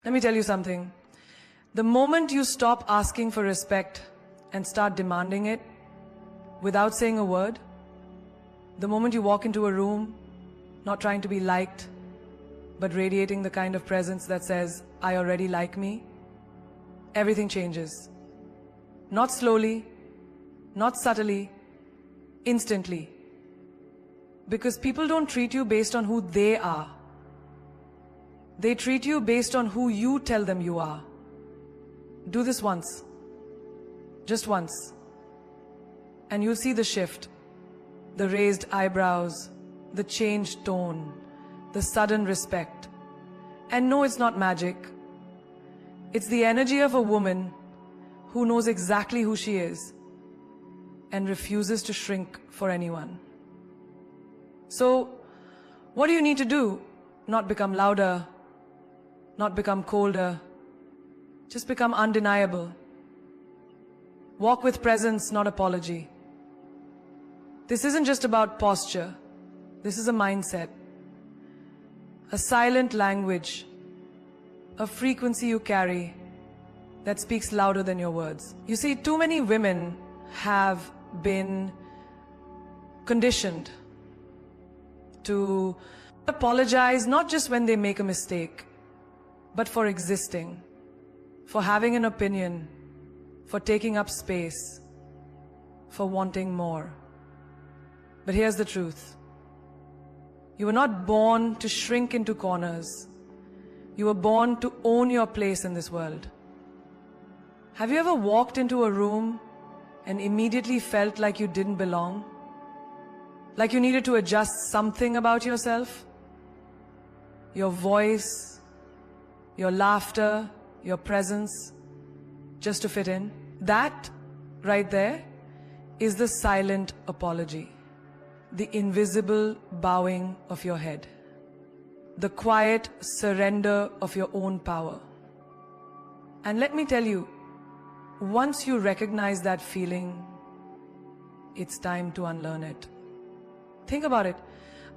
Let me tell you something. The moment you stop asking for respect and start demanding it without saying a word, the moment you walk into a room, not trying to be liked, but radiating the kind of presence that says, I already like me, everything changes. Not slowly, not subtly, instantly. Because people don't treat you based on who they are. They treat you based on who you tell them you are. Do this once. Just once. And you'll see the shift. The raised eyebrows, the changed tone, the sudden respect. And no, it's not magic. It's the energy of a woman who knows exactly who she is and refuses to shrink for anyone. So, what do you need to do? Not become louder, not become colder, just become undeniable. Walk with presence, not apology. This isn't just about posture. This is a mindset, a silent language, a frequency you carry that speaks louder than your words. You see, too many women have been conditioned to apologize not just when they make a mistake, but for existing, for having an opinion, for taking up space, for wanting more. But here's the truth. You were not born to shrink into corners. You were born to own your place in this world. Have you ever walked into a room and immediately felt like you didn't belong? Like you needed to adjust something about yourself? Your voice, your laughter, your presence, just to fit in? That right there is the silent apology. The invisible bowing of your head. The quiet surrender of your own power. And let me tell you, once you recognize that feeling, it's time to unlearn it. Think about it.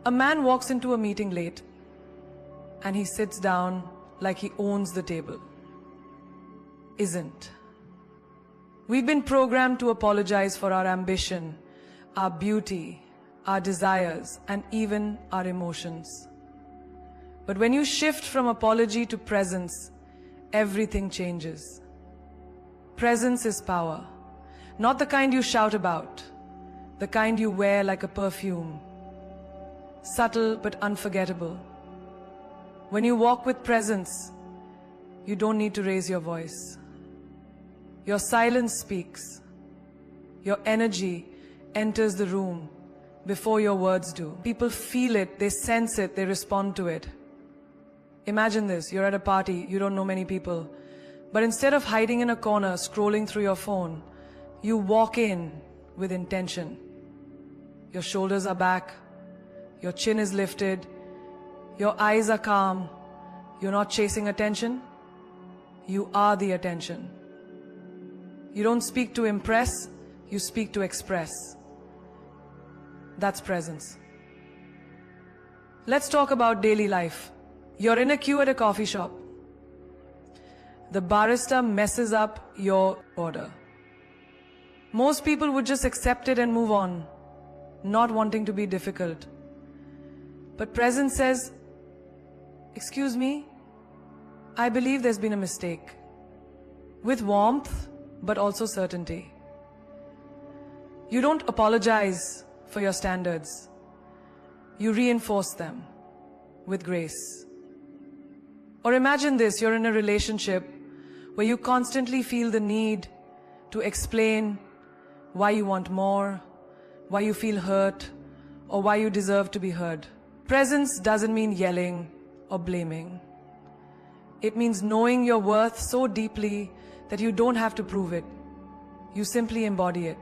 A man walks into a meeting late and he sits down like he owns the table. Isn't. We've been programmed to apologize for our ambition, our beauty, our desires, and even our emotions. But when you shift from apology to presence, everything changes. Presence is power. Not the kind you shout about, the kind you wear like a perfume. Subtle but unforgettable. When you walk with presence, you don't need to raise your voice. Your silence speaks. Your energy enters the room before your words do. People feel it, they sense it, they respond to it. Imagine this, you're at a party, you don't know many people, but instead of hiding in a corner, scrolling through your phone, you walk in with intention. Your shoulders are back, your chin is lifted, your eyes are calm, you're not chasing attention, you are the attention. You don't speak to impress, you speak to express. That's presence. Let's talk about daily life. You're in a queue at a coffee shop. The barista messes up your order. Most people would just accept it and move on, not wanting to be difficult. But presence says, "Excuse me, I believe there's been a mistake." With warmth, but also certainty. You don't apologize for your standards. You reinforce them with grace. Or imagine this, you're in a relationship where you constantly feel the need to explain why you want more, why you feel hurt, or why you deserve to be heard. Presence doesn't mean yelling or blaming. It means knowing your worth so deeply that you don't have to prove it. You simply embody it.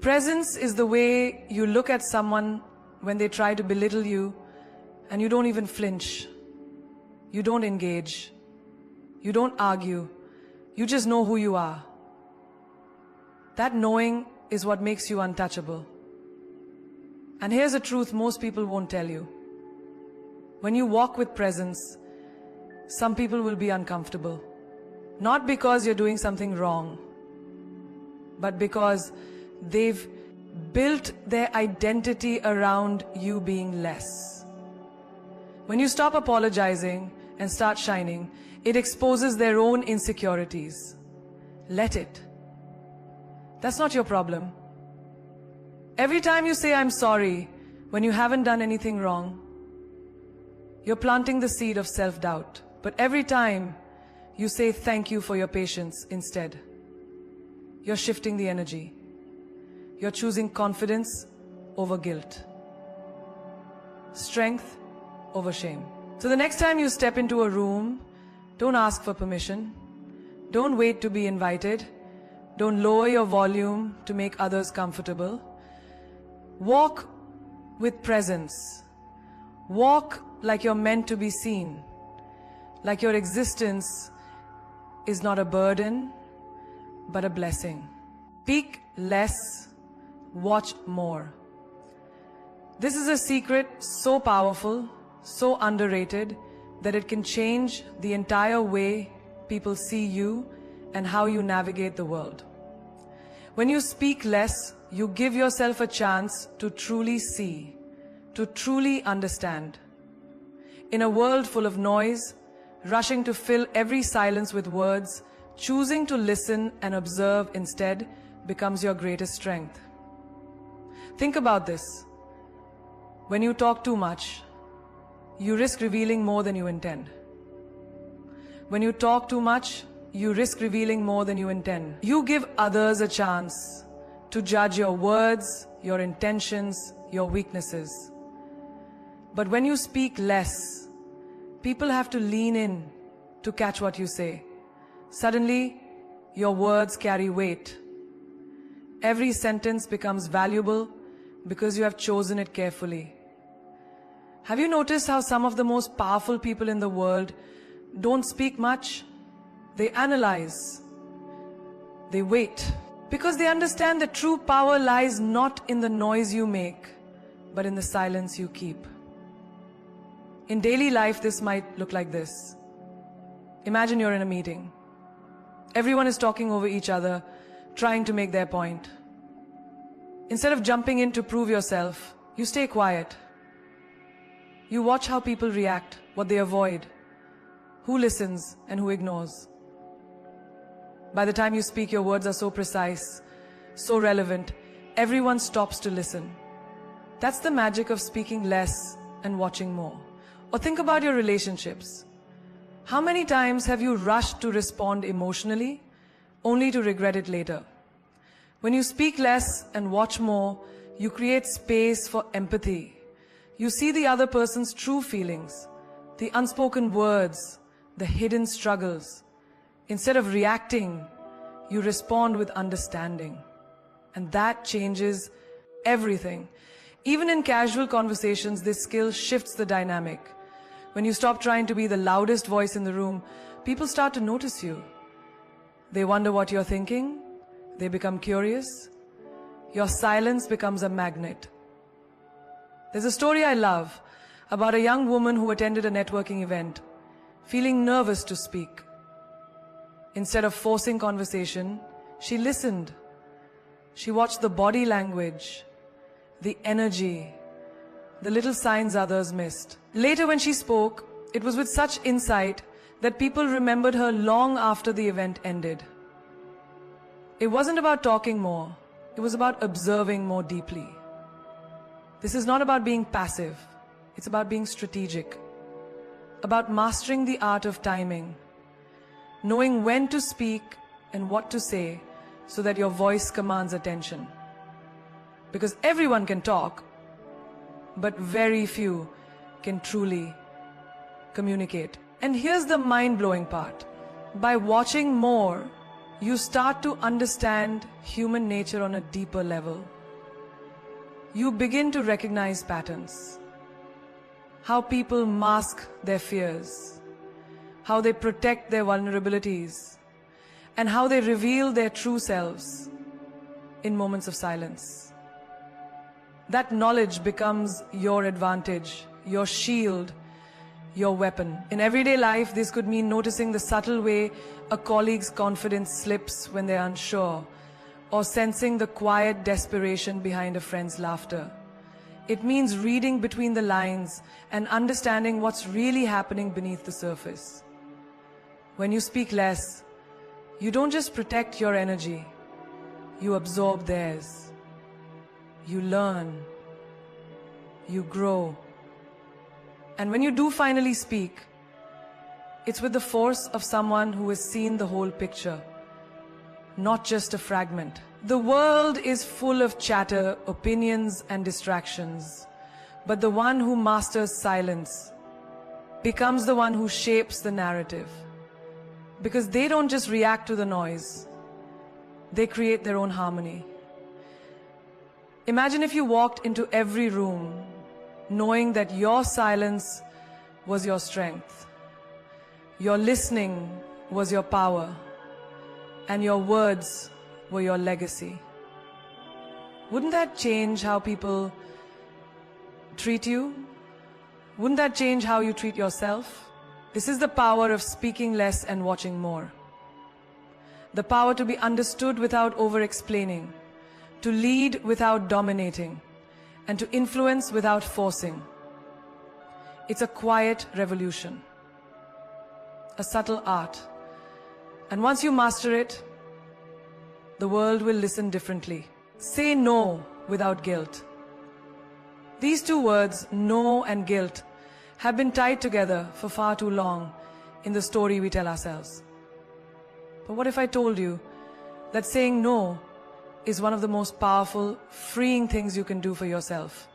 Presence is the way you look at someone when they try to belittle you and you don't even flinch. You don't engage. You don't argue. You just know who you are. That knowing is what makes you untouchable. And here's a truth most people won't tell you. When you walk with presence, some people will be uncomfortable. Not because you're doing something wrong, but because they've built their identity around you being less. When you stop apologizing and start shining, it exposes their own insecurities. Let it. That's not your problem. Every time you say I'm sorry when you haven't done anything wrong, you're planting the seed of self-doubt. But every time you say thank you for your patience instead, you're shifting the energy. You're choosing confidence over guilt, strength over shame. So the next time you step into a room, don't ask for permission. Don't wait to be invited. Don't lower your volume to make others comfortable. Walk with presence. Walk like you're meant to be seen. Like your existence is not a burden, but a blessing. Speak less, watch more. This is a secret so powerful, so underrated, that it can change the entire way people see you and how you navigate the world. When you speak less, you give yourself a chance to truly see, to truly understand. In a world full of noise, rushing to fill every silence with words, choosing to listen and observe instead becomes your greatest strength. Think about this. When you talk too much, you risk revealing more than you intend. When you talk too much, you risk revealing more than you intend. You give others a chance to judge your words, your intentions, your weaknesses. But when you speak less, people have to lean in to catch what you say. Suddenly, your words carry weight. Every sentence becomes valuable because you have chosen it carefully. Have you noticed how some of the most powerful people in the world don't speak much? They analyze. They wait. Because they understand that true power lies not in the noise you make, but in the silence you keep. In daily life, this might look like this. Imagine you're in a meeting. Everyone is talking over each other, trying to make their point. Instead of jumping in to prove yourself, you stay quiet. You watch how people react, what they avoid, who listens and who ignores. By the time you speak, your words are so precise, so relevant, everyone stops to listen. That's the magic of speaking less and watching more. Or think about your relationships. How many times have you rushed to respond emotionally, only to regret it later? When you speak less and watch more, you create space for empathy. You see the other person's true feelings, the unspoken words, the hidden struggles. Instead of reacting, you respond with understanding. And that changes everything. Even in casual conversations, this skill shifts the dynamic. When you stop trying to be the loudest voice in the room, people start to notice you. They wonder what you're thinking. They become curious. Your silence becomes a magnet. There's a story I love about a young woman who attended a networking event, feeling nervous to speak. Instead of forcing conversation, she listened. She watched the body language, the energy, the little signs others missed. Later when she spoke, it was with such insight that people remembered her long after the event ended. It wasn't about talking more, it was about observing more deeply. This is not about being passive, it's about being strategic, about mastering the art of timing, knowing when to speak and what to say so that your voice commands attention. Because everyone can talk, but very few can truly communicate. And here's the mind-blowing part. By watching more, you start to understand human nature on a deeper level. You begin to recognize patterns. How people mask their fears, how they protect their vulnerabilities, and how they reveal their true selves in moments of silence. That knowledge becomes your advantage, your shield, your weapon. In everyday life, this could mean noticing the subtle way a colleague's confidence slips when they're unsure, or sensing the quiet desperation behind a friend's laughter. It means reading between the lines and understanding what's really happening beneath the surface. When you speak less, you don't just protect your energy, you absorb theirs. You learn, you grow. And when you do finally speak, it's with the force of someone who has seen the whole picture, not just a fragment. The world is full of chatter, opinions, and distractions, but the one who masters silence becomes the one who shapes the narrative. Because they don't just react to the noise, they create their own harmony. Imagine if you walked into every room knowing that your silence was your strength, your listening was your power, and your words were your legacy. Wouldn't that change how people treat you? Wouldn't that change how you treat yourself? This is the power of speaking less and watching more. The power to be understood without over-explaining, to lead without dominating, and to influence without forcing. It's a quiet revolution, a subtle art. And once you master it, the world will listen differently. Say no without guilt. These two words, no and guilt, have been tied together for far too long in the story we tell ourselves. But what if I told you that saying no is one of the most powerful, freeing things you can do for yourself,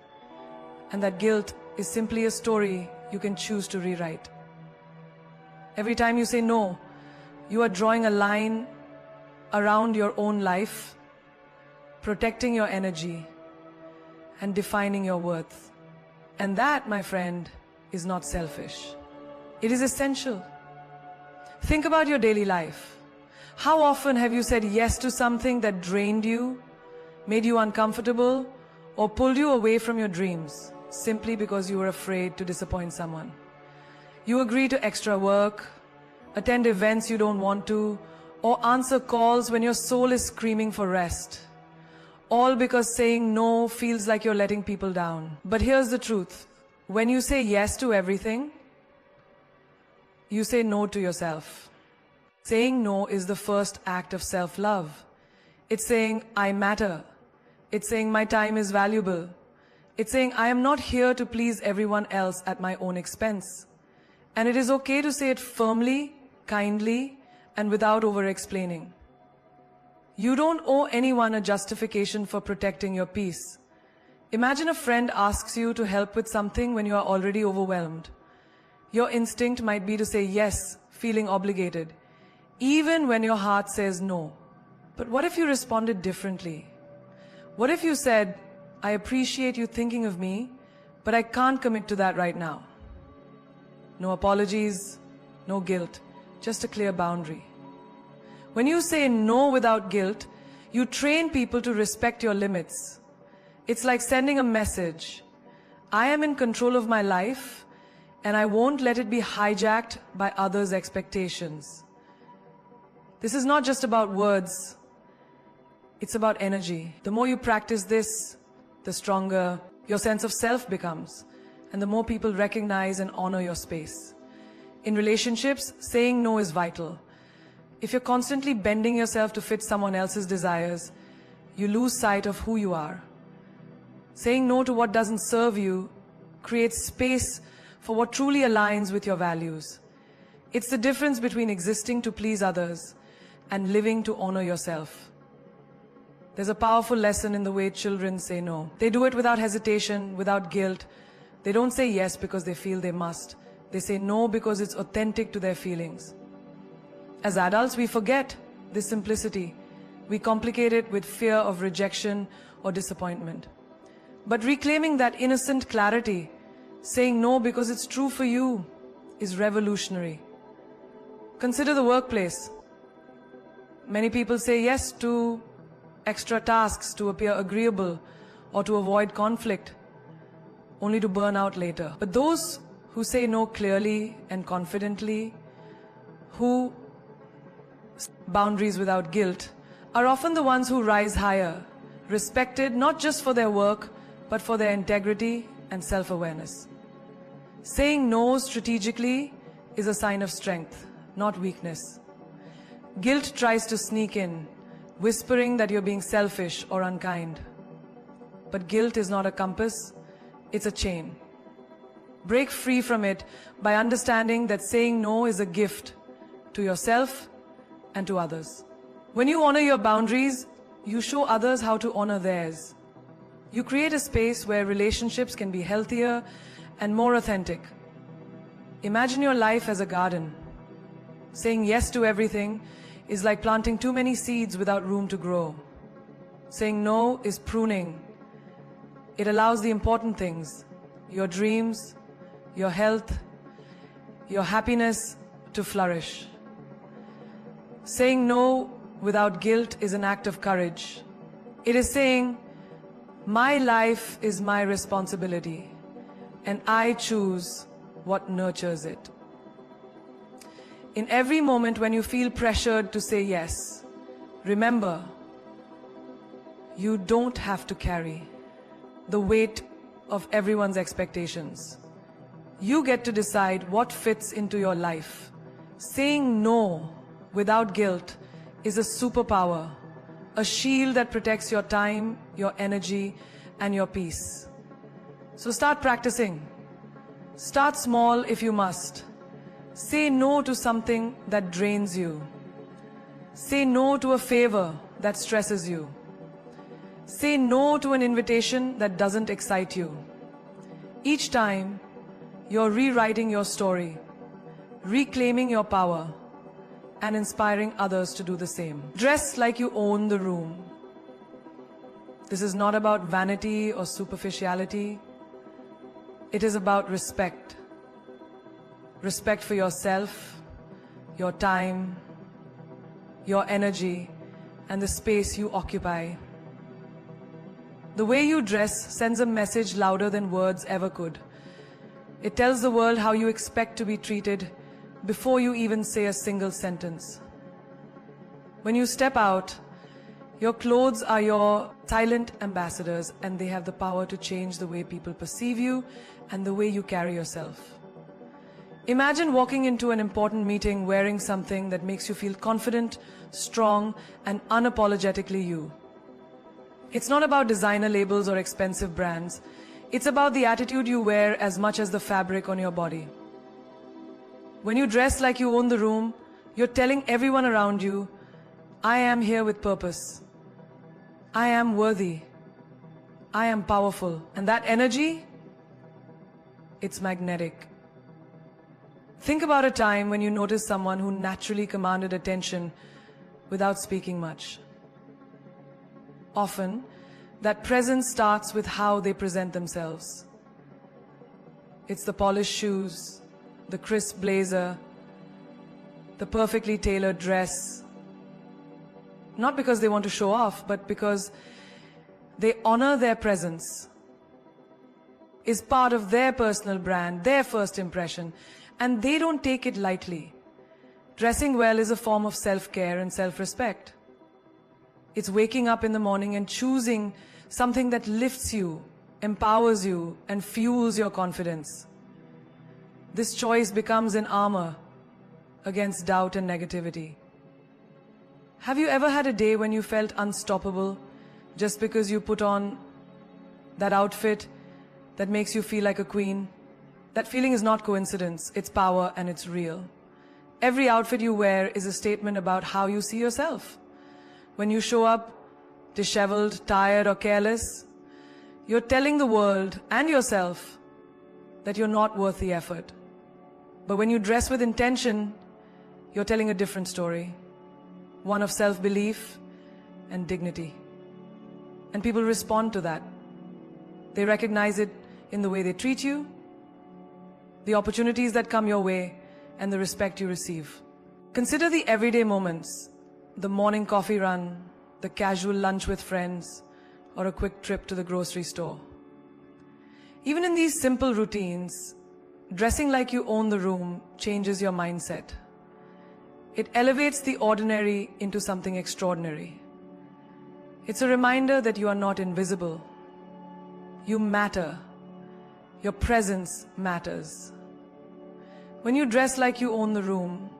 and that guilt is simply a story you can choose to rewrite? Every time you say no, you are drawing a line around your own life, protecting your energy, and defining your worth. And that, my friend, is not selfish. It is essential. Think about your daily life. How often have you said yes to something that drained you, made you uncomfortable, or pulled you away from your dreams, simply because you were afraid to disappoint someone? You agree to extra work, attend events you don't want to, or answer calls when your soul is screaming for rest. All because saying no feels like you're letting people down. But here's the truth. When you say yes to everything, you say no to yourself. Saying no is the first act of self-love. It's saying, I matter. It's saying, my time is valuable. It's saying, I am not here to please everyone else at my own expense. And it is okay to say it firmly, kindly, and without over-explaining. You don't owe anyone a justification for protecting your peace. Imagine a friend asks you to help with something when you are already overwhelmed. Your instinct might be to say yes, feeling obligated, even when your heart says no. But what if you responded differently? What if you said, I appreciate you thinking of me, but I can't commit to that right now? No apologies, no guilt, just a clear boundary. When you say no without guilt, you train people to respect your limits. It's like sending a message. I am in control of my life, and I won't let it be hijacked by others' expectations. This is not just about words. It's about energy. The more you practice this, the stronger your sense of self becomes, and the more people recognize and honor your space. In relationships, saying no is vital. If you're constantly bending yourself to fit someone else's desires, you lose sight of who you are. Saying no to what doesn't serve you creates space for what truly aligns with your values. It's the difference between existing to please others and living to honor yourself. There's a powerful lesson in the way children say no. They do it without hesitation, without guilt. They don't say yes because they feel they must. They say no because it's authentic to their feelings. As adults, we forget this simplicity. We complicate it with fear of rejection or disappointment. But reclaiming that innocent clarity, saying no because it's true for you, is revolutionary. Consider the workplace. Many people say yes to extra tasks to appear agreeable or to avoid conflict, only to burn out later. But those who say no clearly and confidently, who set boundaries without guilt, are often the ones who rise higher, respected not just for their work, but for their integrity and self-awareness. Saying no strategically is a sign of strength, not weakness. Guilt tries to sneak in, whispering that you're being selfish or unkind. But guilt is not a compass, it's a chain. Break free from it by understanding that saying no is a gift to yourself and to others. When you honor your boundaries, you show others how to honor theirs. You create a space where relationships can be healthier and more authentic. Imagine your life as a garden. Saying yes to everything is like planting too many seeds without room to grow. Saying no is pruning. It allows the important things, your dreams, your health, your happiness to flourish. Saying no without guilt is an act of courage. It is saying, my life is my responsibility, and I choose what nurtures it. In every moment when you feel pressured to say yes, remember, you don't have to carry the weight of everyone's expectations. You get to decide what fits into your life. Saying no without guilt is a superpower, a shield that protects your time, your energy, and your peace. So start practicing. Start small if you must. Say no to something that drains you. Say no to a favor that stresses you. Say no to an invitation that doesn't excite you. Each time, you're rewriting your story, reclaiming your power, and inspiring others to do the same. Dress like you own the room. This is not about vanity or superficiality. It is about respect. Respect for yourself, your time, your energy, and the space you occupy. The way you dress sends a message louder than words ever could. It tells the world how you expect to be treated before you even say a single sentence. When you step out, your clothes are your silent ambassadors, and they have the power to change the way people perceive you and the way you carry yourself. Imagine walking into an important meeting wearing something that makes you feel confident, strong, and unapologetically you. It's not about designer labels or expensive brands. It's about the attitude you wear as much as the fabric on your body. When you dress like you own the room, you're telling everyone around you, I am here with purpose. I am worthy. I am powerful. And that energy, it's magnetic. Think about a time when you noticed someone who naturally commanded attention without speaking much. Often, that presence starts with how they present themselves. It's the polished shoes, the crisp blazer, the perfectly tailored dress. Not because they want to show off, but because they honor their presence. Is part of their personal brand, their first impression, and they don't take it lightly. Dressing well is a form of self-care and self-respect. It's waking up in the morning and choosing something that lifts you, empowers you, and fuels your confidence. This choice becomes an armor against doubt and negativity. Have you ever had a day when you felt unstoppable just because you put on that outfit that makes you feel like a queen? That feeling is not coincidence, it's power and it's real. Every outfit you wear is a statement about how you see yourself. When you show up disheveled, tired, or careless, you're telling the world and yourself that you're not worth the effort. But when you dress with intention, you're telling a different story, one of self-belief and dignity. And people respond to that. They recognize it in the way they treat you, the opportunities that come your way, and the respect you receive. Consider the everyday moments, the morning coffee run, the casual lunch with friends, or a quick trip to the grocery store. Even in these simple routines, Dressing like you own the room changes your mindset. It elevates the ordinary into something extraordinary. It's a reminder that you are not invisible. You matter. Your presence matters. When you dress like you own the room,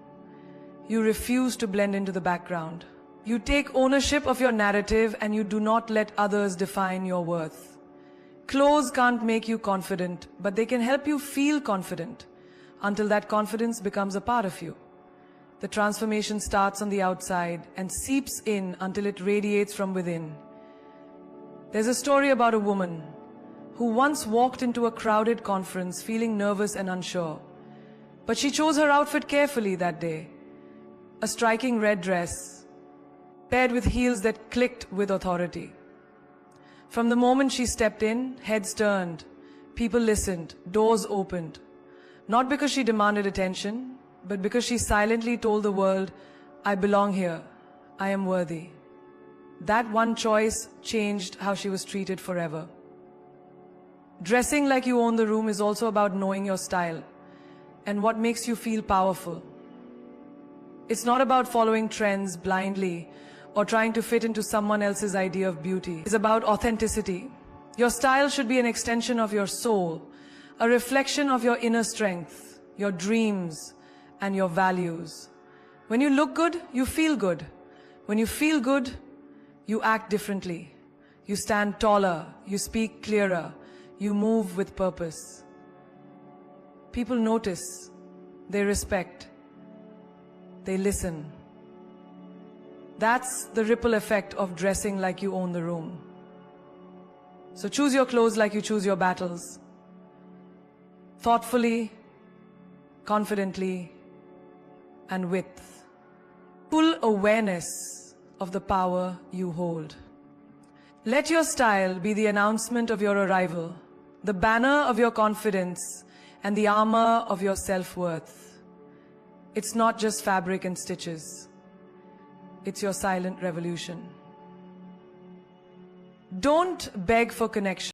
you refuse to blend into the background. You take ownership of your narrative and you do not let others define your worth. Clothes can't make you confident, but they can help you feel confident until that confidence becomes a part of you. The transformation starts on the outside and seeps in until it radiates from within. There's a story about a woman who once walked into a crowded conference feeling nervous and unsure. But she chose her outfit carefully that day. A striking red dress, paired with heels that clicked with authority. From the moment she stepped in, heads turned, people listened, doors opened. Not because she demanded attention, but because she silently told the world, I belong here, I am worthy. That one choice changed how she was treated forever. Dressing like you own the room is also about knowing your style and what makes you feel powerful. It's not about following trends blindly or trying to fit into someone else's idea of beauty. It's about authenticity. Your style should be an extension of your soul, a reflection of your inner strength, your dreams, and your values. When you look good, you feel good. When you feel good, you act differently. You stand taller, you speak clearer, you move with purpose. People notice, they respect, they listen. That's the ripple effect of dressing like you own the room. So choose your clothes like you choose your battles. Thoughtfully, confidently, and with full awareness of the power you hold. Let your style be the announcement of your arrival, the banner of your confidence, and the armor of your self-worth. It's not just fabric and stitches. It's your silent revolution. Don't beg for connection.